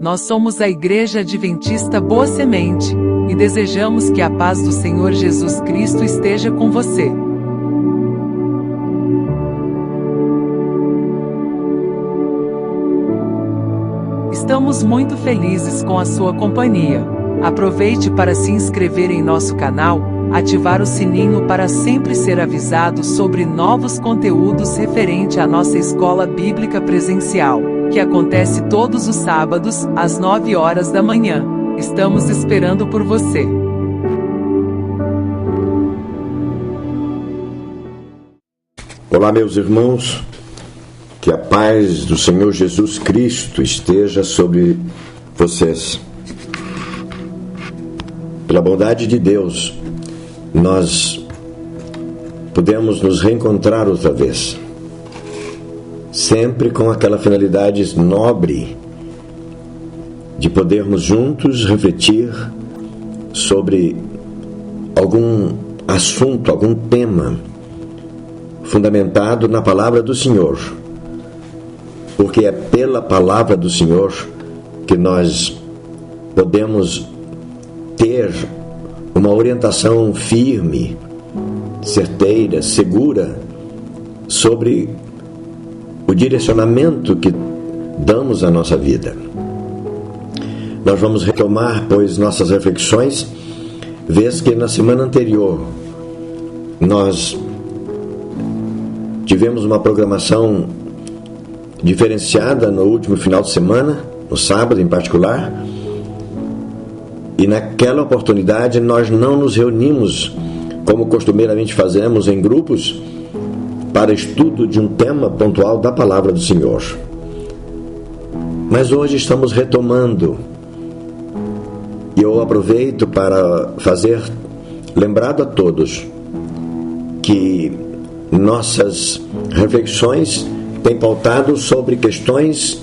Nós somos a Igreja Adventista Boa Semente, e desejamos que a paz do Senhor Jesus Cristo esteja com você. Estamos muito felizes com a sua companhia. Aproveite para se inscrever em nosso canal, ativar o sininho para sempre ser avisado sobre novos conteúdos referente à nossa escola bíblica presencial, que acontece todos os sábados, às 9 horas da manhã. Estamos esperando por você. Olá, meus irmãos, que a paz do Senhor Jesus Cristo esteja sobre vocês. Pela bondade de Deus, nós podemos nos reencontrar outra vez, sempre com aquela finalidade nobre de podermos juntos refletir sobre algum assunto, algum tema fundamentado na palavra do Senhor, porque é pela palavra do Senhor que nós podemos ter uma orientação firme, certeira, segura sobre o direcionamento que damos à nossa vida. Nós vamos retomar, pois, nossas reflexões, vez que na semana anterior nós tivemos uma programação diferenciada no último final de semana, no sábado em particular, e naquela oportunidade nós não nos reunimos como costumeiramente fazemos em grupos para estudo de um tema pontual da palavra do Senhor. Mas hoje estamos retomando, e eu aproveito para fazer lembrado a todos que nossas reflexões têm pautado sobre questões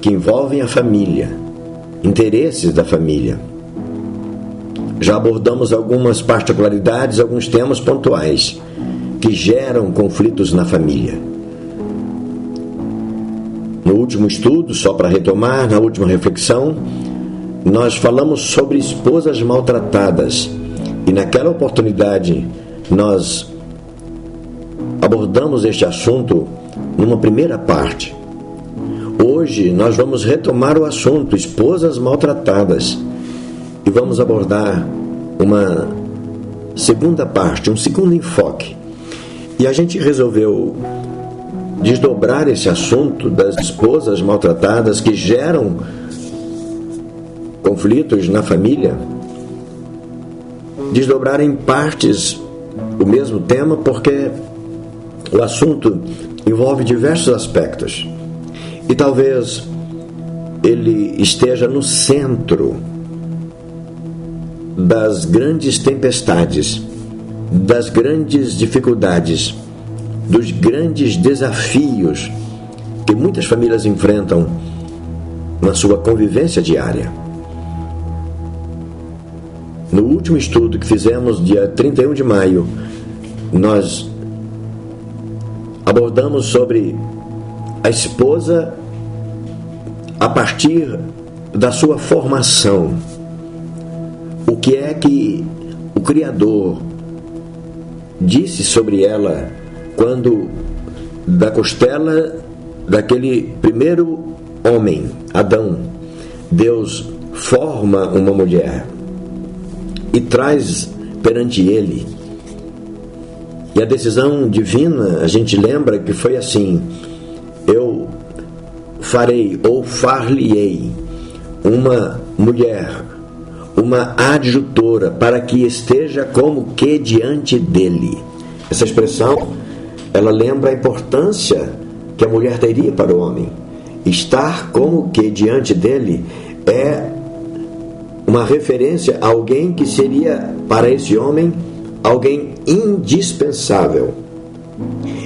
que envolvem a família, interesses da família. Já abordamos algumas particularidades, alguns temas pontuais que geram conflitos na família. No último estudo, só para retomar, na última reflexão, nós falamos sobre esposas maltratadas. E naquela oportunidade, nós abordamos este assunto numa primeira parte. Hoje, nós vamos retomar o assunto esposas maltratadas. E vamos abordar uma segunda parte, um segundo enfoque. E a gente resolveu desdobrar esse assunto das esposas maltratadas que geram conflitos na família, desdobrar em partes o mesmo tema, porque o assunto envolve diversos aspectos. E talvez ele esteja no centro das grandes tempestades, das grandes dificuldades, dos grandes desafios que muitas famílias enfrentam na sua convivência diária. No último estudo que fizemos, dia 31 de maio, nós abordamos sobre a esposa a partir da sua formação. O que é que o Criador disse sobre ela quando da costela daquele primeiro homem, Adão, Deus forma uma mulher e traz perante ele. E a decisão divina, a gente lembra que foi assim: eu farei ou far-lhe-ei uma mulher, uma adjutora, para que esteja como que diante dele. Essa expressão, ela lembra a importância que a mulher teria para o homem. Estar como que diante dele é uma referência a alguém que seria para esse homem alguém indispensável.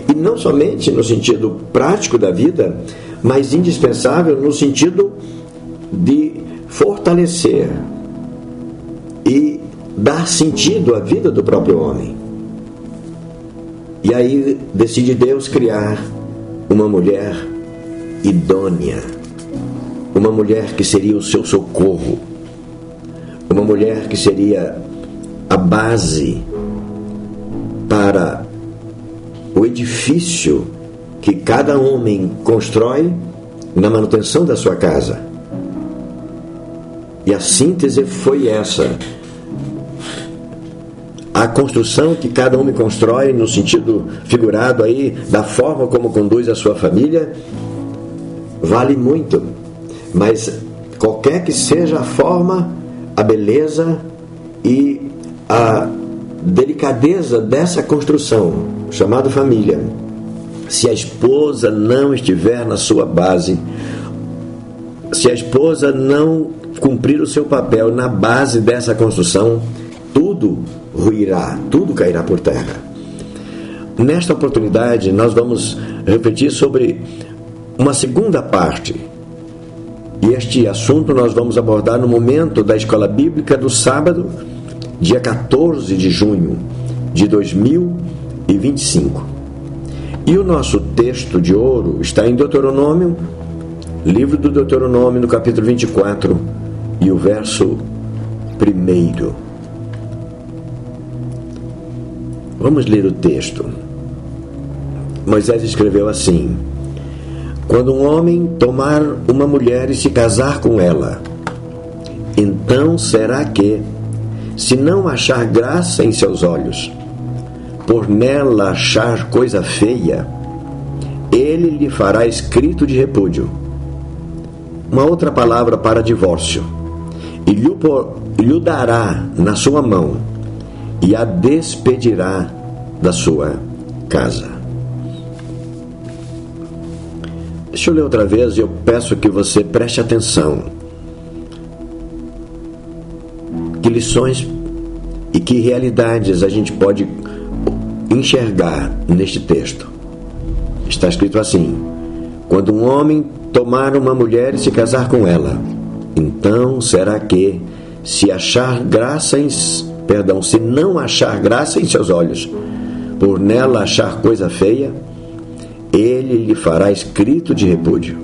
E não somente no sentido prático da vida, mas indispensável no sentido de fortalecer e dar sentido à vida do próprio homem. E aí decide Deus criar uma mulher idônea. uma mulher que seria o seu socorro, uma mulher que seria a base para o edifício que cada homem constrói na manutenção da sua casa. E a síntese foi essa. A construção que cada homem constrói, no sentido figurado aí, da forma como conduz a sua família, vale muito. Mas qualquer que seja a forma, a beleza e a delicadeza dessa construção, chamada família, se a esposa não estiver na sua base, se a esposa não cumprir o seu papel na base dessa construção, tudo ruirá, tudo cairá por terra. Nesta oportunidade, nós vamos refletir sobre uma segunda parte. E este assunto nós vamos abordar no momento da Escola Bíblica do sábado, dia 14 de junho de 2025. E o nosso texto de ouro está em Deuteronômio, livro do Deuteronômio, no capítulo 24, e o verso 1. Vamos ler o texto. Moisés escreveu assim: quando um homem tomar uma mulher e se casar com ela, então será que, se não achar graça em seus olhos, por nela achar coisa feia, ele lhe fará escrito de repúdio, uma outra palavra para divórcio, e lhe dará na sua mão, e a despedirá da sua casa. Deixa eu ler outra vez e eu peço que você preste atenção. Que lições e que realidades a gente pode enxergar neste texto. Está escrito assim: quando um homem tomar uma mulher e se casar com ela, então será que, se não achar graça em seus olhos, por nela achar coisa feia, ele lhe fará escrito de repúdio,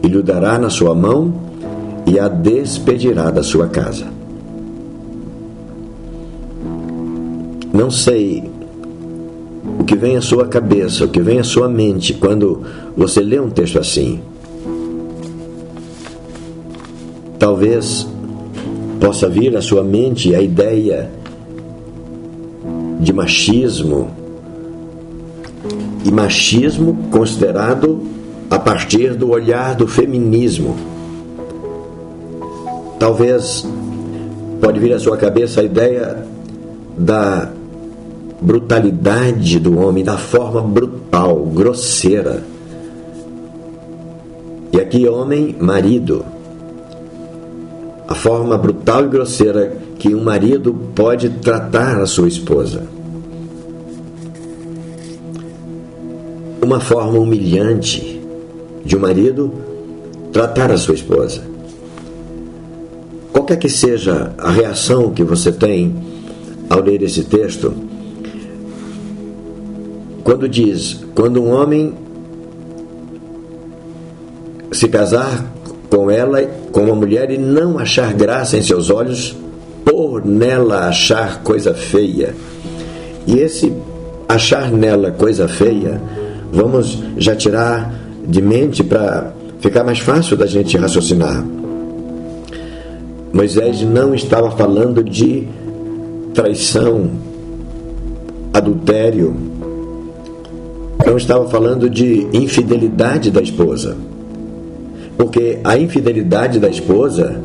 e lhe dará na sua mão, e a despedirá da sua casa. Não sei o que vem à sua cabeça, o que vem à sua mente quando você lê um texto assim. Talvez possa vir à sua mente a ideia de machismo, e machismo considerado a partir do olhar do feminismo. Talvez pode vir à sua cabeça a ideia da brutalidade do homem, da forma brutal, grosseira. E aqui homem, marido. A forma brutal e grosseira que um marido pode tratar a sua esposa. Uma forma humilhante de um marido tratar a sua esposa. Qualquer que seja a reação que você tem ao ler esse texto, quando um homem se casar com ela, com uma mulher, e não achar graça em seus olhos, por nela achar coisa feia. E esse achar nela coisa feia, vamos já tirar de mente para ficar mais fácil da gente raciocinar. Moisés não estava falando de traição, adultério, não estava falando de infidelidade da esposa, porque a infidelidade da esposa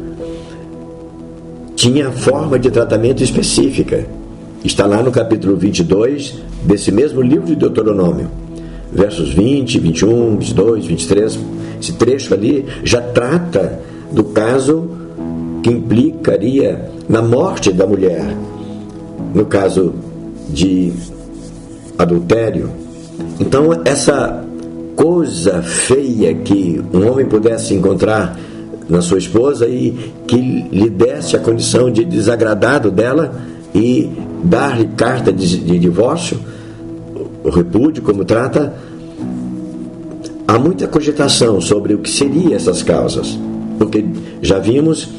tinha forma de tratamento específica. Está lá no capítulo 22 desse mesmo livro de Deuteronômio, versos 20, 21, 22, 23. Esse trecho ali já trata do caso que implicaria na morte da mulher, no caso de adultério. Então, essa coisa feia que um homem pudesse encontrar na sua esposa e que lhe desse a condição de desagradado dela e dar-lhe carta de divórcio, o repúdio, como trata, há muita cogitação sobre o que seriam essas causas. porque já vimos,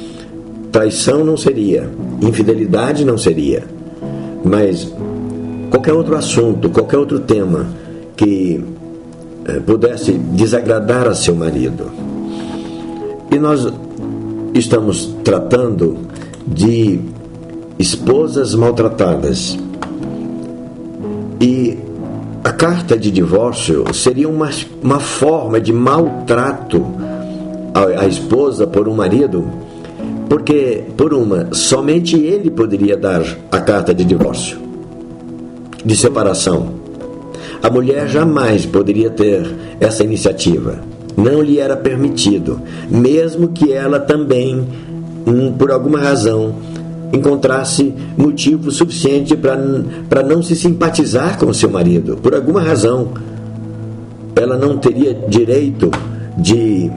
traição não seria, infidelidade não seria, mas qualquer outro assunto, qualquer outro tema que pudesse desagradar a seu marido. E nós estamos tratando de esposas maltratadas. E a carta de divórcio seria uma forma de maltrato à esposa por um marido, porque, somente ele poderia dar a carta de divórcio, de separação. A mulher jamais poderia ter essa iniciativa. Não lhe era permitido, mesmo que ela também, por alguma razão, encontrasse motivo suficiente para não se simpatizar com seu marido. Por alguma razão, ela não teria direito de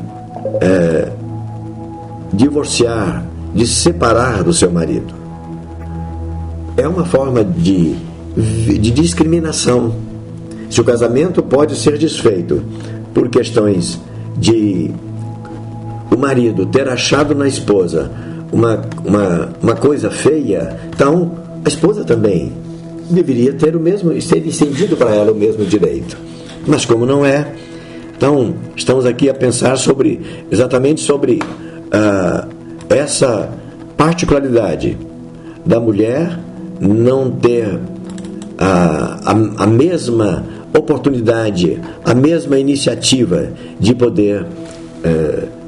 divorciar, de se separar do seu marido. É uma forma de discriminação. Se o casamento pode ser desfeito por questões de o marido ter achado na esposa uma coisa feia, então a esposa também deveria ter ser estendido para ela o mesmo direito. Mas como não é, então estamos aqui a pensar exatamente sobre essa particularidade da mulher não ter a mesma oportunidade, a mesma iniciativa de poder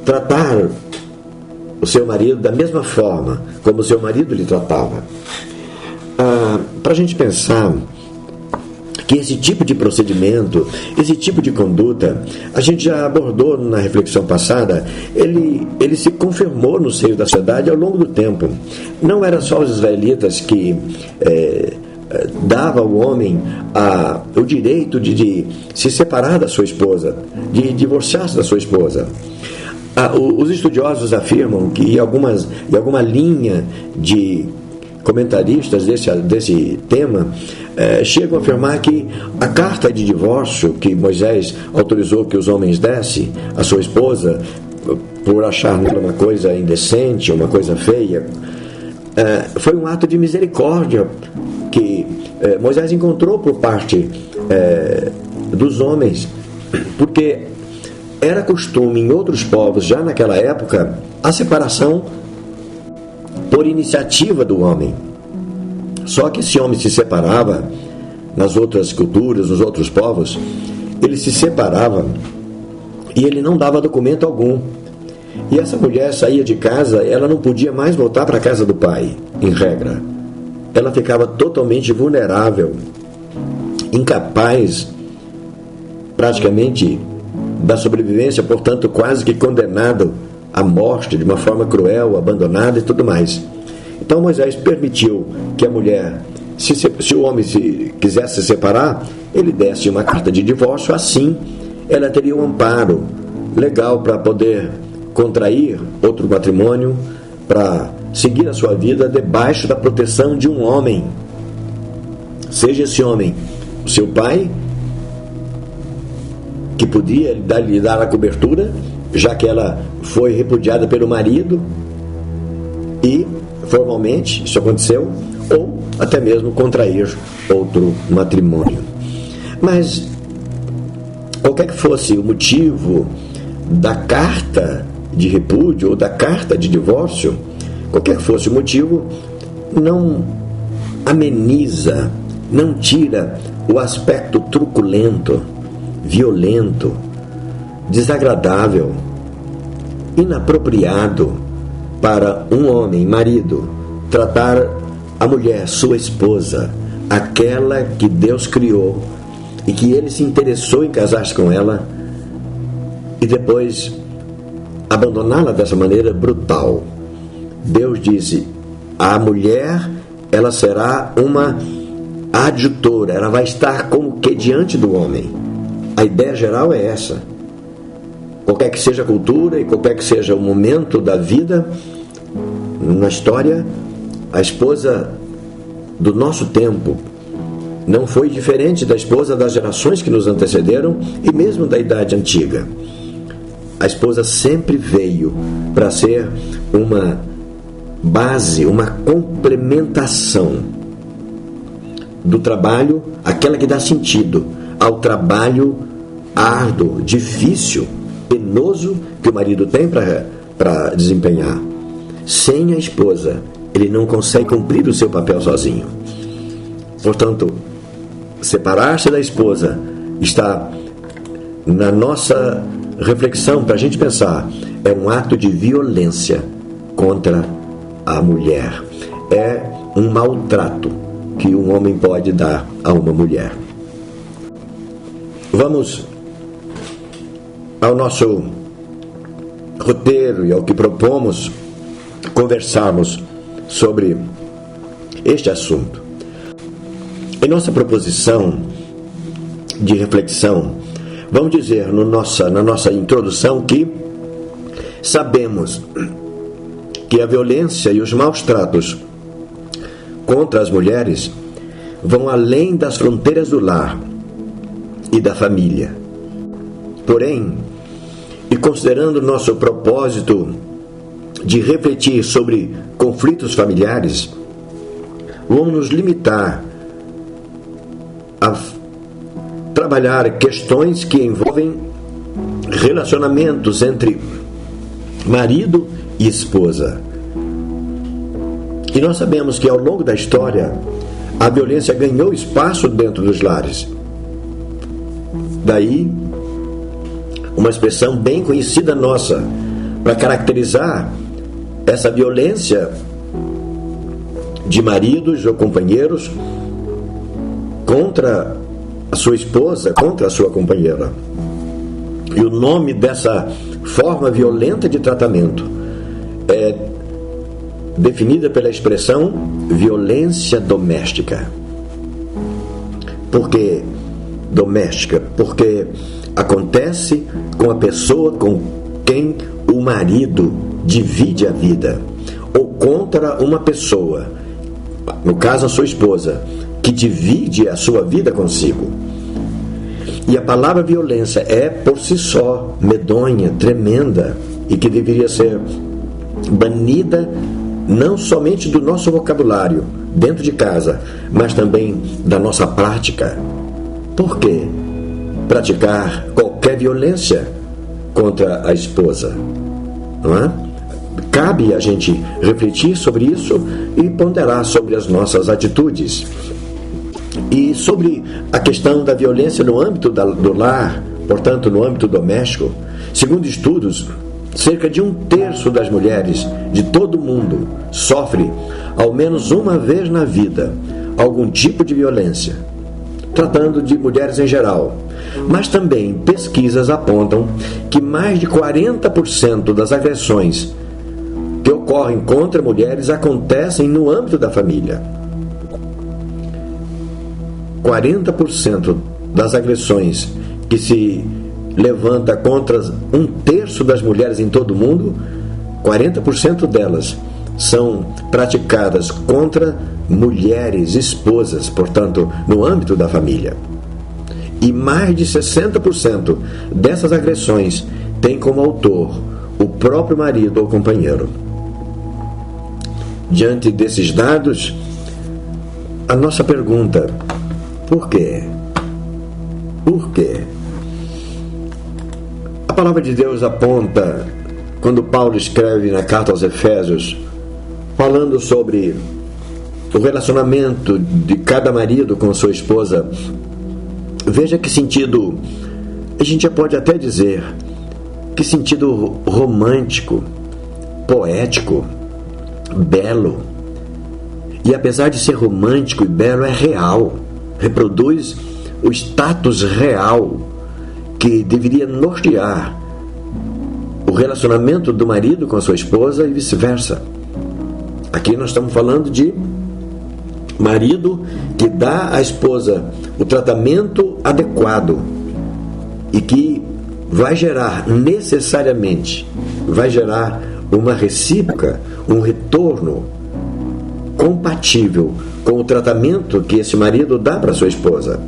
tratar o seu marido da mesma forma como o seu marido lhe tratava. Para a gente pensar que esse tipo de procedimento, esse tipo de conduta, a gente já abordou na reflexão passada, ele se confirmou no seio da sociedade ao longo do tempo. Não era só os israelitas que dava ao homem o direito de se separar da sua esposa, de divorciar-se da sua esposa. Os estudiosos afirmam que em alguma linha de comentaristas desse tema chegam a afirmar que a carta de divórcio que Moisés autorizou que os homens dessem à sua esposa por achar uma coisa indecente, uma coisa feia, foi um ato de misericórdia que Moisés encontrou por parte dos homens, porque era costume em outros povos, já naquela época, a separação por iniciativa do homem. Só que esse homem se separava, nas outras culturas, nos outros povos, ele se separava e ele não dava documento algum. E essa mulher saía de casa, ela não podia mais voltar para a casa do pai, em regra. Ela ficava totalmente vulnerável, incapaz, praticamente, da sobrevivência, portanto quase que condenado à morte de uma forma cruel, abandonada e tudo mais. Então Moisés permitiu que a mulher, se o homem quisesse se separar, ele desse uma carta de divórcio, assim ela teria um amparo legal para poder contrair outro matrimônio, para seguir a sua vida debaixo da proteção de um homem, seja esse homem o seu pai, que podia lhe dar a cobertura, já que ela foi repudiada pelo marido, e formalmente isso aconteceu, ou até mesmo contrair outro matrimônio. Mas qualquer que fosse o motivo da carta de repúdio ou da carta de divórcio, qualquer que fosse o motivo, não ameniza, não tira o aspecto truculento, violento, desagradável, inapropriado para um homem, marido, tratar a mulher, sua esposa, aquela que Deus criou e que ele se interessou em casar-se com ela, e depois abandoná-la dessa maneira brutal. Deus disse: a mulher, ela será uma adjutora, ela vai estar como que diante do homem. A ideia geral é essa. Qualquer que seja a cultura e qualquer que seja o momento da vida, na história, a esposa do nosso tempo não foi diferente da esposa das gerações que nos antecederam e mesmo da idade antiga. a esposa sempre veio para ser uma base, uma complementação do trabalho, aquela que dá sentido ao trabalho árduo, difícil, penoso que o marido tem para desempenhar. Sem a esposa, ele não consegue cumprir o seu papel sozinho. Portanto, separar-se da esposa está na nossa reflexão para a gente pensar, é um ato de violência contra a mulher. É um maltrato que um homem pode dar a uma mulher. Vamos ao nosso roteiro e ao que propomos conversarmos sobre este assunto. Em nossa proposição de reflexão, vamos dizer na nossa introdução que sabemos que a violência e os maus tratos contra as mulheres vão além das fronteiras do lar e da família. Porém, e considerando nosso propósito de refletir sobre conflitos familiares, vamos nos limitar a trabalhar questões que envolvem relacionamentos entre marido e esposa. E nós sabemos que ao longo da história a violência ganhou espaço dentro dos lares. Daí uma expressão bem conhecida nossa para caracterizar essa violência de maridos ou companheiros contra a sua esposa, contra a sua companheira. E o nome dessa forma violenta de tratamento é definida pela expressão violência doméstica. Por que doméstica? Porque acontece com a pessoa com quem o marido divide a vida, ou contra uma pessoa, no caso a sua esposa, que divide a sua vida consigo. E a palavra violência é por si só medonha, tremenda, e que deveria ser banida não somente do nosso vocabulário dentro de casa, mas também da nossa prática. Por quê? Praticar qualquer violência contra a esposa, não é? Cabe a gente refletir sobre isso e ponderar sobre as nossas atitudes. E sobre a questão da violência no âmbito do lar, portanto no âmbito doméstico, segundo estudos, cerca de 1/3 das mulheres de todo o mundo sofre ao menos uma vez na vida algum tipo de violência, tratando de mulheres em geral. Mas também pesquisas apontam que mais de 40% das agressões que ocorrem contra mulheres acontecem no âmbito da família. 40% das agressões que se levanta contra 1/3 das mulheres em todo o mundo, 40% delas são praticadas contra mulheres, esposas, portanto, no âmbito da família. E mais de 60% dessas agressões tem como autor o próprio marido ou companheiro. Diante desses dados, a nossa pergunta: por quê? Por quê? A palavra de Deus aponta, quando Paulo escreve na carta aos Efésios, falando sobre o relacionamento de cada marido com sua esposa, veja que sentido, a gente já pode até dizer, que sentido romântico, poético, belo. E apesar de ser romântico e belo, é real, reproduz o status real que deveria nortear o relacionamento do marido com a sua esposa e vice-versa. Aqui nós estamos falando de marido que dá à esposa o tratamento adequado e que vai gerar necessariamente, vai gerar uma recíproca, um retorno compatível com o tratamento que esse marido dá para sua esposa.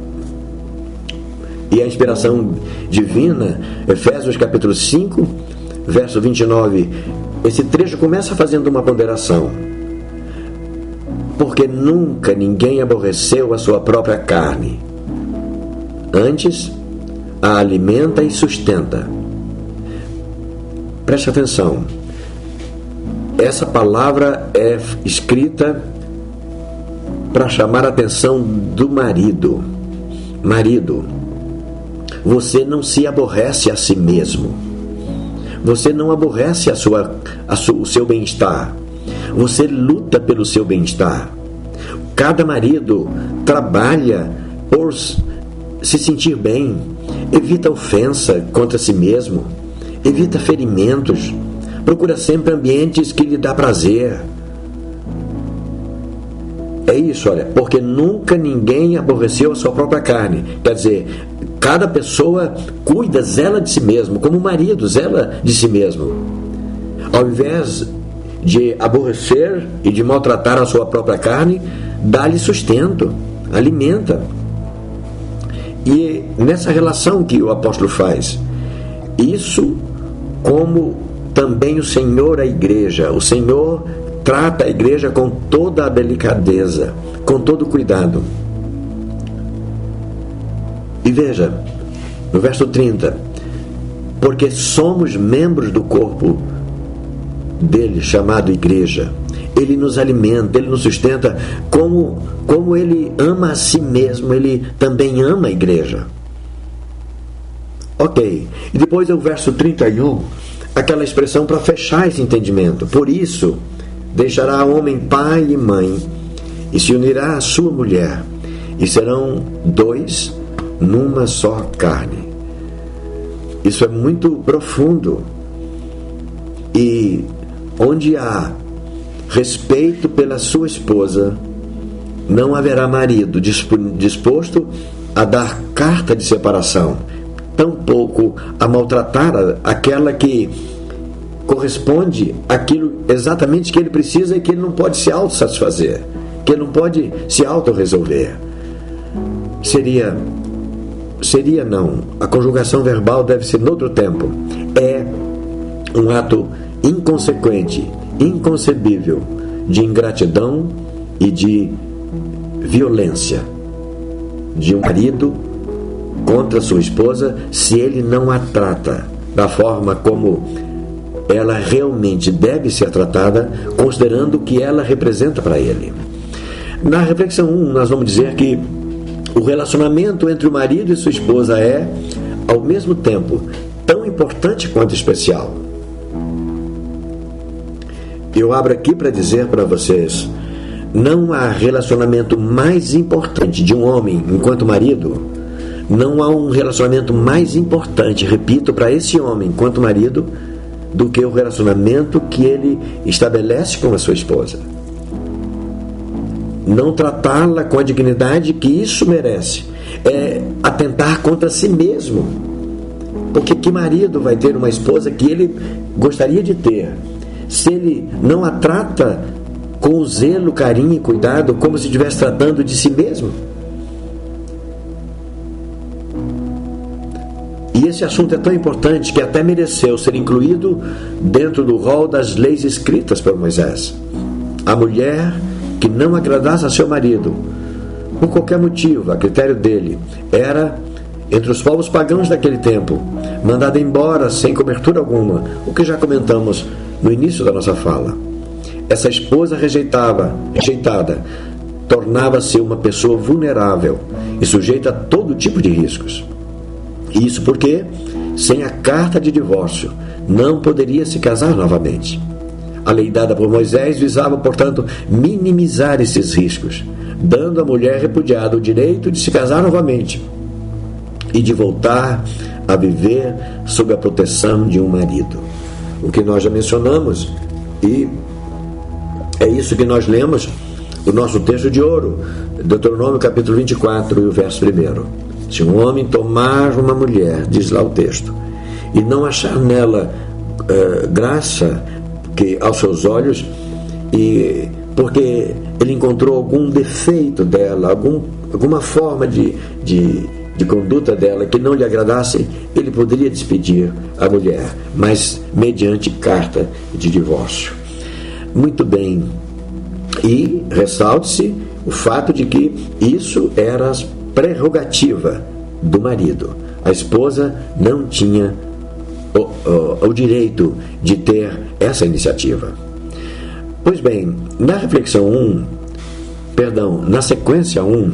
E a inspiração divina, Efésios capítulo 5, verso 29, esse trecho começa fazendo uma ponderação. Porque nunca ninguém aborreceu a sua própria carne. Antes, a alimenta e sustenta. Preste atenção. Essa palavra é escrita para chamar a atenção do marido. Marido, você não se aborrece a si mesmo. Você não aborrece o seu bem-estar. Você luta pelo seu bem-estar. Cada marido trabalha por se sentir bem, evita ofensa contra si mesmo, evita ferimentos, procura sempre ambientes que lhe dá prazer. É isso, olha, porque nunca ninguém aborreceu a sua própria carne. Quer dizer, cada pessoa cuida, zela de si mesmo, como o marido zela de si mesmo. Ao invés de aborrecer e de maltratar a sua própria carne, dá-lhe sustento, alimenta. E nessa relação que o apóstolo faz, isso como também o Senhor a igreja. O Senhor trata a igreja com toda a delicadeza, com todo o cuidado. E veja, no verso 30, porque somos membros do corpo dele, chamado igreja. Ele nos alimenta, ele nos sustenta, como ele ama a si mesmo, ele também ama a igreja. Ok, e depois é o verso 31, aquela expressão para fechar esse entendimento. Por isso, deixará o homem pai e mãe, e se unirá à sua mulher, e serão dois numa só carne. Isso é muito profundo. E onde há respeito pela sua esposa, não haverá marido disposto a dar carta de separação, tampouco a maltratar aquela que corresponde àquilo exatamente que ele precisa e que ele não pode se autossatisfazer, que ele não pode se autorresolver. Seria não, a conjugação verbal deve ser noutro tempo. É um ato inconsequente, inconcebível, de ingratidão e de violência de um marido contra sua esposa, se ele não a trata da forma como ela realmente deve ser tratada, considerando o que ela representa para ele. Na reflexão 1, nós vamos dizer que o relacionamento entre o marido e sua esposa é, ao mesmo tempo, tão importante quanto especial. Eu abro aqui para dizer para vocês, não há relacionamento mais importante de um homem enquanto marido, não há um relacionamento mais importante, repito, para esse homem enquanto marido, do que o relacionamento que ele estabelece com a sua esposa. Não tratá-la com a dignidade que isso merece é atentar contra si mesmo. Porque que marido vai ter uma esposa que ele gostaria de ter, se ele não a trata com zelo, carinho e cuidado, como se estivesse tratando de si mesmo? E esse assunto é tão importante que até mereceu ser incluído dentro do rol das leis escritas por Moisés. A mulher que não agradasse a seu marido, por qualquer motivo, a critério dele, era, entre os povos pagãos daquele tempo, mandada embora sem cobertura alguma, o que já comentamos no início da nossa fala. Essa esposa rejeitada, tornava-se uma pessoa vulnerável e sujeita a todo tipo de riscos. Isso porque, sem a carta de divórcio, não poderia se casar novamente. A lei dada por Moisés visava, portanto, minimizar esses riscos, dando à mulher repudiada o direito de se casar novamente e de voltar a viver sob a proteção de um marido. O que nós já mencionamos, e é isso que nós lemos, o nosso texto de ouro, Deuteronômio capítulo 24 e o verso 1. Se um homem tomar uma mulher, diz lá o texto, e não achar nela graça que aos seus olhos, e porque ele encontrou algum defeito dela, alguma forma de de conduta dela que não lhe agradasse, ele poderia despedir a mulher, mas mediante carta de divórcio. Muito bem. E ressalte-se o fato de que isso era prerrogativa do marido. A esposa não tinha o direito de ter essa iniciativa. Pois bem, na reflexão na sequência 1,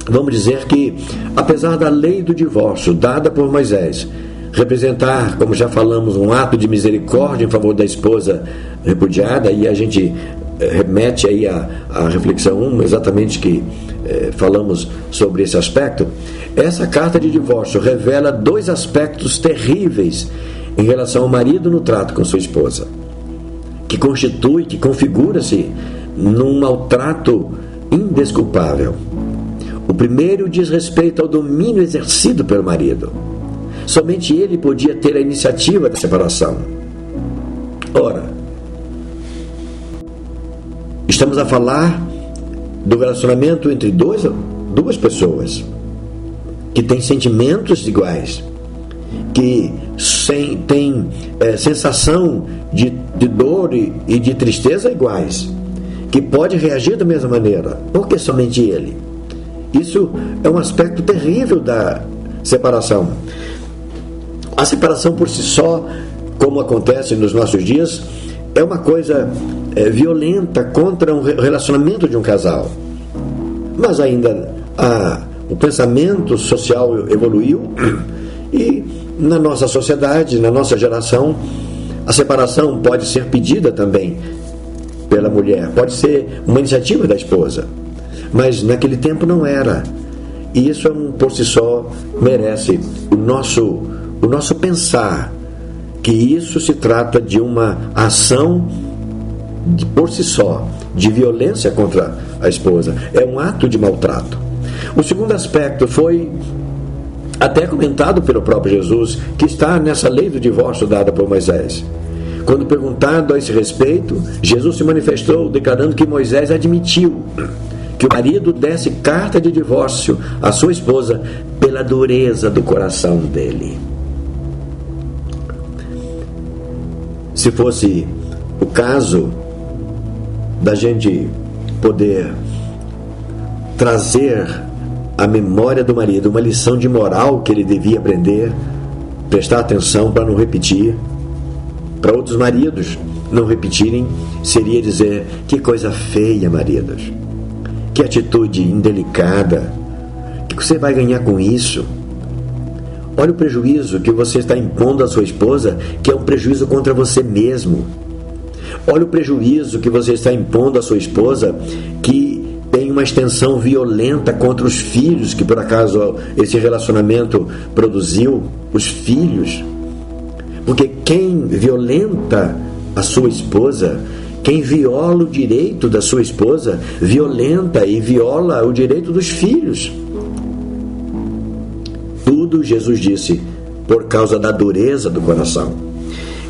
vamos dizer que, apesar da lei do divórcio dada por Moisés representar, como já falamos, um ato de misericórdia em favor da esposa repudiada, e a gente remete aí à reflexão 1, exatamente que falamos sobre esse aspecto, essa carta de divórcio revela 2 aspectos terríveis em relação ao marido no trato com sua esposa, que configura-se num maltrato indesculpável. O primeiro diz respeito ao domínio exercido pelo marido. Somente ele podia ter a iniciativa da separação. Ora, estamos a falar do relacionamento entre duas pessoas que têm sentimentos iguais, que têm sensação de dor e de tristeza iguais, que pode reagir da mesma maneira. Por que somente ele? Isso é um aspecto terrível da separação. A separação por si só, como acontece nos nossos dias, é uma coisa violenta contra o relacionamento de um casal. Mas ainda o pensamento social evoluiu e na nossa sociedade, na nossa geração, a separação pode ser pedida também pela mulher, pode ser uma iniciativa da esposa, mas naquele tempo não era. E isso por si só merece o nosso pensar, que isso se trata de uma ação por si só, de violência contra a esposa, é um ato de maltrato. O segundo aspecto foi até comentado pelo próprio Jesus, que está nessa lei do divórcio dada por Moisés. Quando perguntado a esse respeito, Jesus se manifestou declarando que Moisés admitiu que o marido desse carta de divórcio à sua esposa pela dureza do coração dele. Se fosse o caso da gente poder trazer à memória do marido uma lição de moral que ele devia aprender, prestar atenção para não repetir, para outros maridos não repetirem, seria dizer: que coisa feia, maridos, que atitude indelicada, o que você vai ganhar com isso? Olha o prejuízo que você está impondo à sua esposa, que é um prejuízo contra você mesmo. Olha o prejuízo que você está impondo à sua esposa, que tem uma extensão violenta contra os filhos que por acaso esse relacionamento produziu, os filhos. Porque quem violenta a sua esposa, quem viola o direito da sua esposa, violenta e viola o direito dos filhos. Tudo, Jesus disse, por causa da dureza do coração.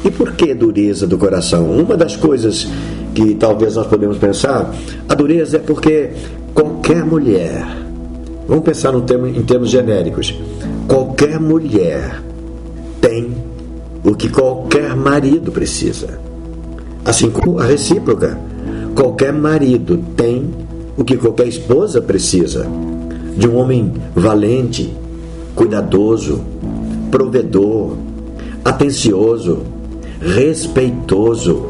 E por que dureza do coração? Uma das coisas que talvez nós podemos pensar, a dureza é porque qualquer mulher, vamos pensar em termos genéricos, qualquer mulher tem o que qualquer marido precisa. Assim como a recíproca, qualquer marido tem o que qualquer esposa precisa, de um homem valente, cuidadoso, provedor, atencioso, respeitoso,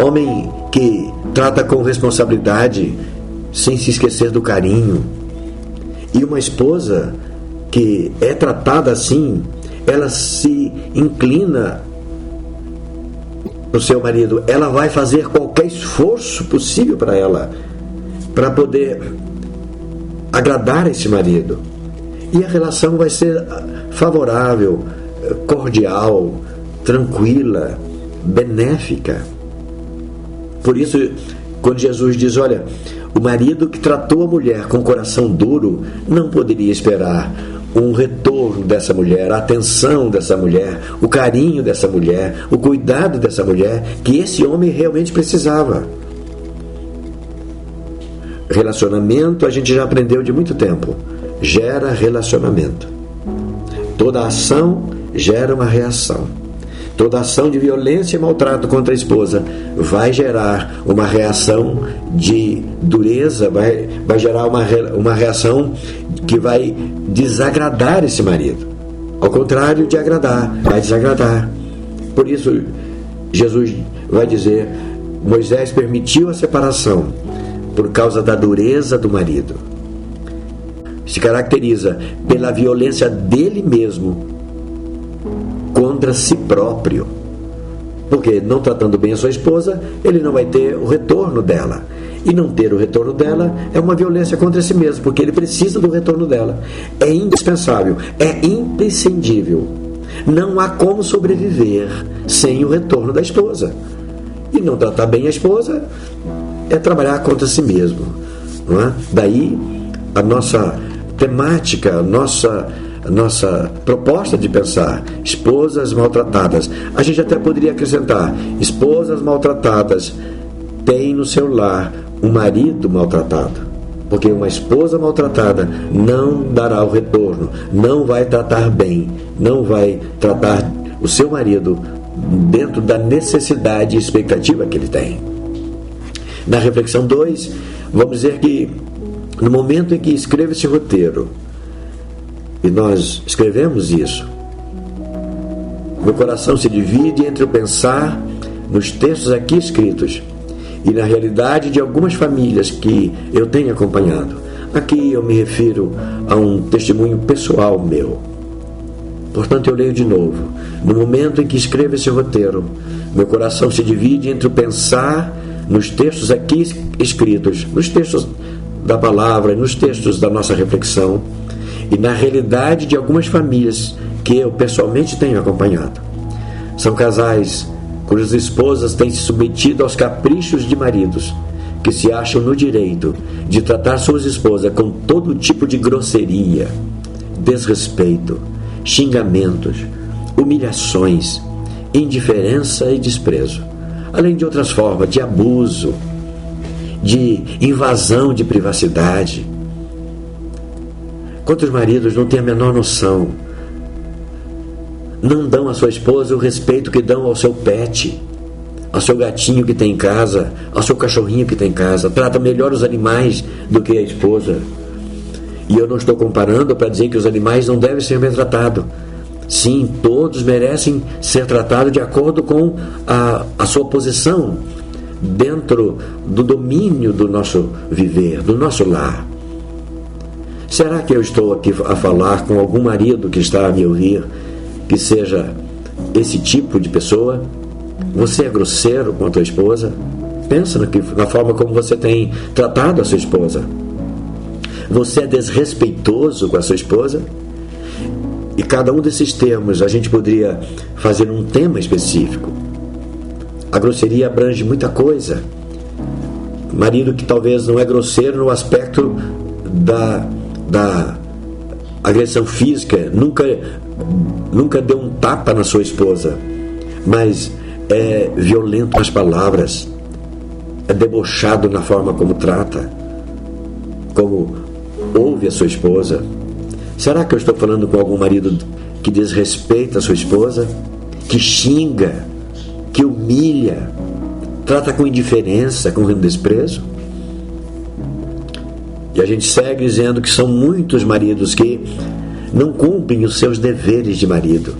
homem que trata com responsabilidade sem se esquecer do carinho. E uma esposa que é tratada assim, ela se inclina no seu marido, ela vai fazer qualquer esforço possível para ela, para poder agradar esse marido. E a relação vai ser favorável, cordial, tranquila, benéfica. Por isso, quando Jesus diz, olha, o marido que tratou a mulher com coração duro não poderia esperar um retorno dessa mulher, a atenção dessa mulher, o carinho dessa mulher, o cuidado dessa mulher, que esse homem realmente precisava. Relacionamento, a gente já aprendeu de muito tempo, gera relacionamento. Toda ação gera uma reação. Toda ação de violência e maltrato contra a esposa vai gerar uma reação de dureza, vai gerar uma reação que vai desagradar esse marido. Ao contrário de agradar, vai desagradar. Por isso, Jesus vai dizer, Moisés permitiu a separação por causa da dureza do marido. Se caracteriza pela violência dele mesmo contra si próprio. Porque não tratando bem a sua esposa, ele não vai ter o retorno dela. E não ter o retorno dela é uma violência contra si mesmo, porque ele precisa do retorno dela. É indispensável, é imprescindível. Não há como sobreviver sem o retorno da esposa. E não tratar bem a esposa é trabalhar contra si mesmo. Não é? Daí a nossa temática, a nossa proposta de pensar, esposas maltratadas. A gente até poderia acrescentar, esposas maltratadas têm no seu lar um marido maltratado. Porque uma esposa maltratada não dará o retorno, não vai tratar bem, não vai tratar o seu marido dentro da necessidade e expectativa que ele tem. Na reflexão 2, vamos dizer que no momento em que escreve esse roteiro, e nós escrevemos isso, meu coração se divide entre o pensar nos textos aqui escritos e na realidade de algumas famílias que eu tenho acompanhado. Aqui eu me refiro a um testemunho pessoal meu. Portanto, eu leio de novo. No momento em que escrevo esse roteiro, meu coração se divide entre o pensar nos textos aqui escritos, nos textos da palavra, nos textos da nossa reflexão, e na realidade de algumas famílias que eu pessoalmente tenho acompanhado. São casais cujas esposas têm se submetido aos caprichos de maridos que se acham no direito de tratar suas esposas com todo tipo de grosseria, desrespeito, xingamentos, humilhações, indiferença e desprezo, além de outras formas de abuso, de invasão de privacidade. Quantos maridos não têm a menor noção, não dão à sua esposa o respeito que dão ao seu pet, ao seu gatinho que tem em casa, ao seu cachorrinho que tem em casa, trata melhor os animais do que a esposa. E eu não estou comparando para dizer que os animais não devem ser bem tratados. Sim, todos merecem ser tratados de acordo com a sua posição dentro do domínio do nosso viver, do nosso lar. Será que eu estou aqui a falar com algum marido que está a me ouvir, que seja esse tipo de pessoa? Você é grosseiro com a tua esposa? Pensa na forma como você tem tratado a sua esposa. Você é desrespeitoso com a sua esposa? E cada um desses termos a gente poderia fazer um tema específico. A grosseria abrange muita coisa. Marido que talvez não é grosseiro no aspecto da agressão física, nunca deu um tapa na sua esposa, mas é violento nas palavras, é debochado na forma como trata, como ouve a sua esposa. Será que eu estou falando com algum marido que desrespeita a sua esposa, que xinga, que humilha, trata com indiferença, com desprezo? E a gente segue dizendo que são muitos maridos que não cumprem os seus deveres de marido.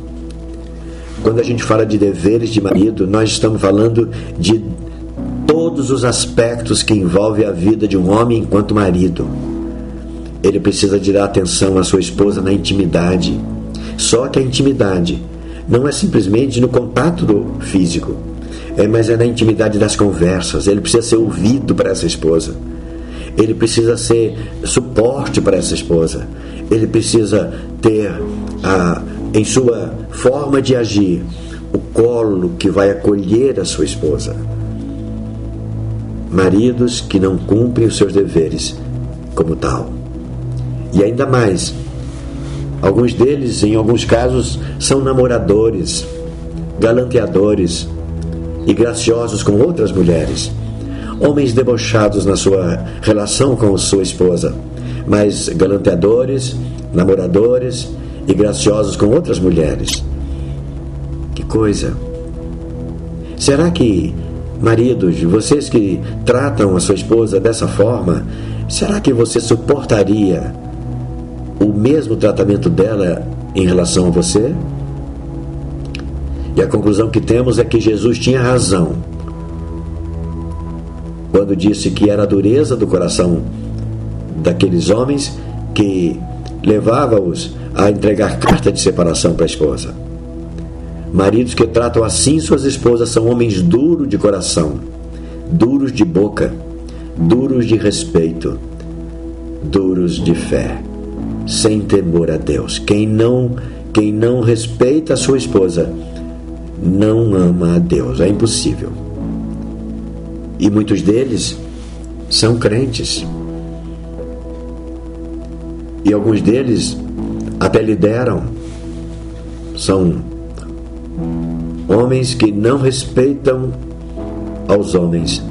Quando a gente fala de deveres de marido, nós estamos falando de todos os aspectos que envolvem a vida de um homem enquanto marido. Ele precisa de dar atenção à sua esposa na intimidade. Só que a intimidade não é simplesmente no contato físico, mas é na intimidade das conversas. Ele precisa ser ouvido para essa esposa. Ele precisa ser suporte para essa esposa. Ele precisa ter, em sua forma de agir, o colo que vai acolher a sua esposa. Maridos que não cumprem os seus deveres como tal. E ainda mais, alguns deles, em alguns casos, são namoradores, galanteadores e graciosos com outras mulheres. Homens debochados na sua relação com sua esposa, mais galanteadores, namoradores e graciosos com outras mulheres. Que coisa! Será que, maridos, vocês que tratam a sua esposa dessa forma, será que você suportaria o mesmo tratamento dela em relação a você? E a conclusão que temos é que Jesus tinha razão quando disse que era a dureza do coração daqueles homens que levava-os a entregar carta de separação para a esposa. Maridos que tratam assim suas esposas são homens duros de coração, duros de boca, duros de respeito, duros de fé, sem temor a Deus. Quem não respeita a sua esposa não ama a Deus, é impossível. E muitos deles são crentes. E alguns deles até lideram. São homens que não respeitam aos homens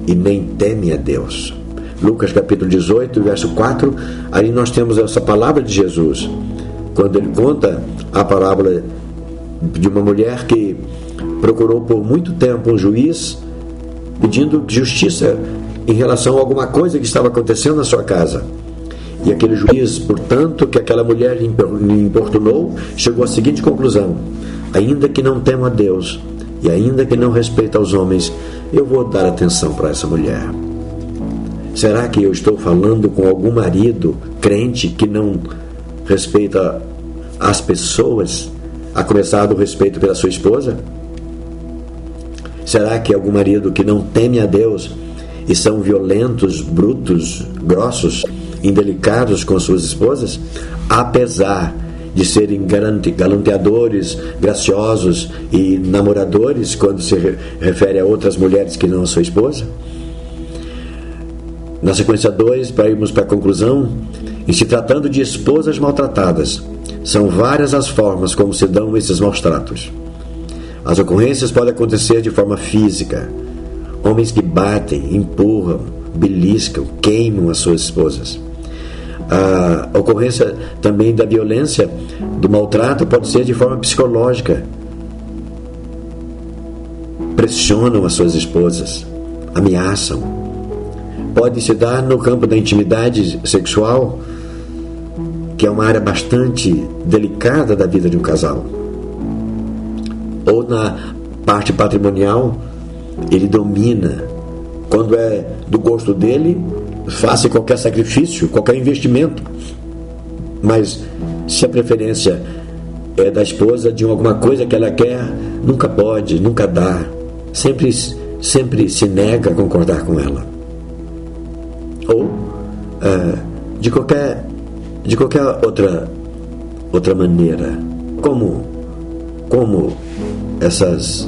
e nem temem a Deus. Lucas capítulo 18, verso 4, aí nós temos essa palavra de Jesus, quando ele conta a parábola de uma mulher que procurou por muito tempo um juiz pedindo justiça em relação a alguma coisa que estava acontecendo na sua casa. E aquele juiz, portanto, que aquela mulher lhe importunou, chegou à seguinte conclusão: ainda que não tema a Deus e ainda que não respeita aos homens, eu vou dar atenção para essa mulher. Será que eu estou falando com algum marido crente que não respeita as pessoas, a começar do respeito pela sua esposa? Será que algum marido que não teme a Deus e são violentos, brutos, grossos, indelicados com suas esposas, apesar de serem galanteadores, graciosos e namoradores quando se refere a outras mulheres que não a sua esposa? Na sequência 2, para irmos para a conclusão, em se tratando de esposas maltratadas, são várias as formas como se dão esses maus tratos. As ocorrências podem acontecer de forma física. Homens que batem, empurram, beliscam, queimam as suas esposas. A ocorrência também da violência, do maltrato, pode ser de forma psicológica. Pressionam as suas esposas, ameaçam. Pode se dar no campo da intimidade sexual, que é uma área bastante delicada da vida de um casal. Ou na parte patrimonial, ele domina. Quando é do gosto dele, faça qualquer sacrifício, qualquer investimento. Mas se a preferência é da esposa de alguma coisa que ela quer, nunca pode, nunca dá. Sempre se nega a concordar com ela. Ou de qualquer outra maneira. Como esses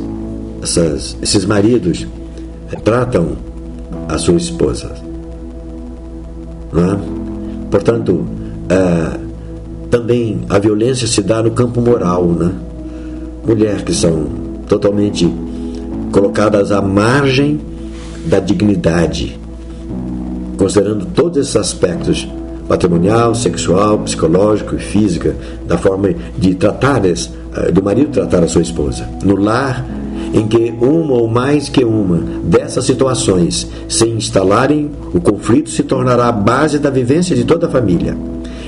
maridos tratam a sua esposa, não é? Portanto, também a violência se dá no campo moral, né? Mulheres que são totalmente colocadas à margem da dignidade, considerando todos esses aspectos: patrimonial, sexual, psicológico e física, da forma de tratar do marido tratar a sua esposa. No lar em que uma ou mais que uma dessas situações se instalarem, o conflito se tornará a base da vivência de toda a família.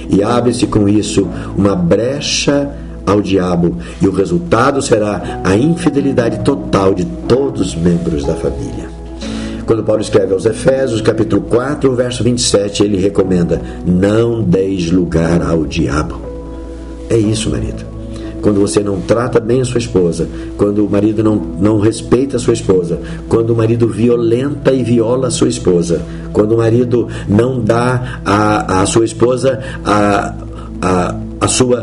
E abre-se com isso uma brecha ao diabo, e o resultado será a infidelidade total de todos os membros da família. Quando Paulo escreve aos Efésios, capítulo 4, verso 27, ele recomenda: não deis lugar ao diabo. É isso, marido. Quando você não trata bem a sua esposa, quando o marido não respeita a sua esposa, quando o marido violenta e viola a sua esposa, quando o marido não dá à sua esposa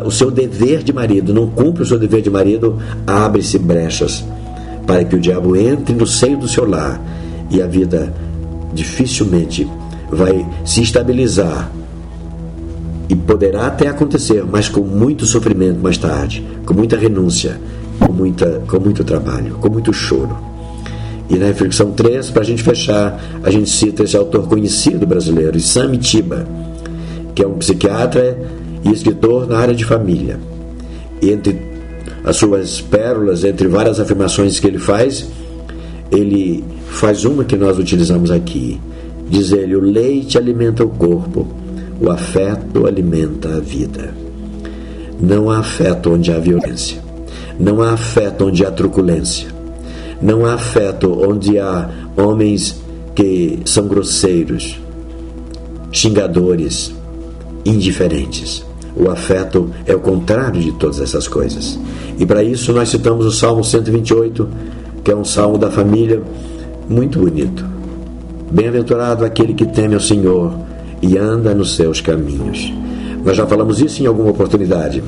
o seu dever de marido, não cumpre o seu dever de marido, abre-se brechas para que o diabo entre no seio do seu lar, e a vida dificilmente vai se estabilizar. E poderá até acontecer, mas com muito sofrimento mais tarde, com muita renúncia, com muito trabalho, com muito choro. E na reflexão 3, para a gente fechar, a gente cita esse autor conhecido brasileiro, Sam Tiba. que é um psiquiatra e escritor na área de família. E entre as suas pérolas, entre várias afirmações que ele faz uma que nós utilizamos aqui. Diz ele: o leite alimenta o corpo, o afeto alimenta a vida. Não há afeto onde há violência. Não há afeto onde há truculência. Não há afeto onde há homens que são grosseiros, xingadores, indiferentes. O afeto é o contrário de todas essas coisas. E para isso nós citamos o Salmo 128, que é um salmo da família muito bonito. Bem-aventurado aquele que teme ao Senhor e anda nos seus caminhos. Nós já falamos isso em alguma oportunidade.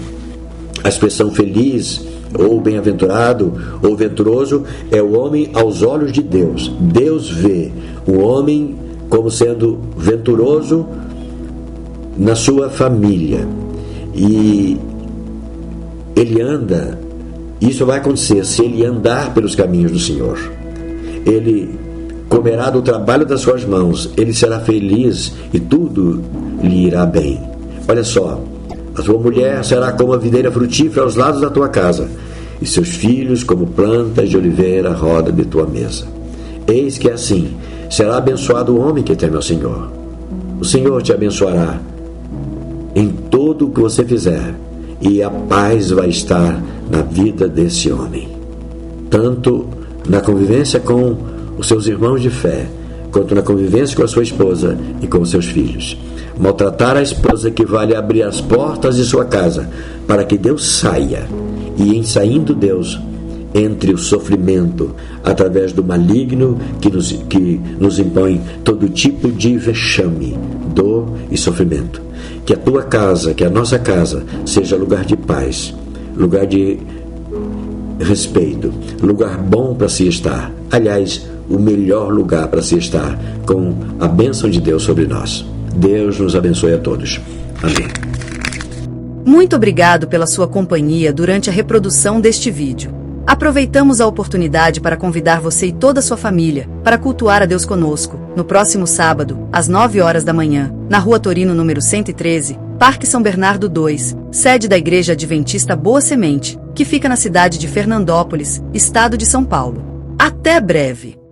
A expressão feliz, ou bem-aventurado, ou venturoso, é o homem aos olhos de Deus. Deus vê o homem como sendo venturoso na sua família. E ele anda, isso vai acontecer se ele andar pelos caminhos do Senhor. Ele comerá do trabalho das suas mãos, ele será feliz e tudo lhe irá bem. Olha só, a tua mulher será como a videira frutífera aos lados da tua casa, e seus filhos como plantas de oliveira à roda de tua mesa. Eis que assim será abençoado o homem que teme ao Senhor. O Senhor te abençoará em tudo o que você fizer, e a paz vai estar na vida desse homem, tanto na convivência com os seus irmãos de fé, quanto na convivência com a sua esposa e com os seus filhos. Maltratar a esposa equivale a abrir as portas de sua casa para que Deus saia, e em saindo Deus, entre o sofrimento através do maligno que nos impõe todo tipo de vexame, dor e sofrimento. Que a tua casa, que a nossa casa, seja lugar de paz, lugar de respeito, lugar bom para se estar. Aliás, o melhor lugar para se estar, com a bênção de Deus sobre nós. Deus nos abençoe a todos. Amém. Muito obrigado pela sua companhia durante a reprodução deste vídeo. Aproveitamos a oportunidade para convidar você e toda a sua família para cultuar a Deus conosco, no próximo sábado, às 9 horas da manhã, na Rua Torino número 113, Parque São Bernardo 2, sede da Igreja Adventista Boa Semente, que fica na cidade de Fernandópolis, estado de São Paulo. Até breve!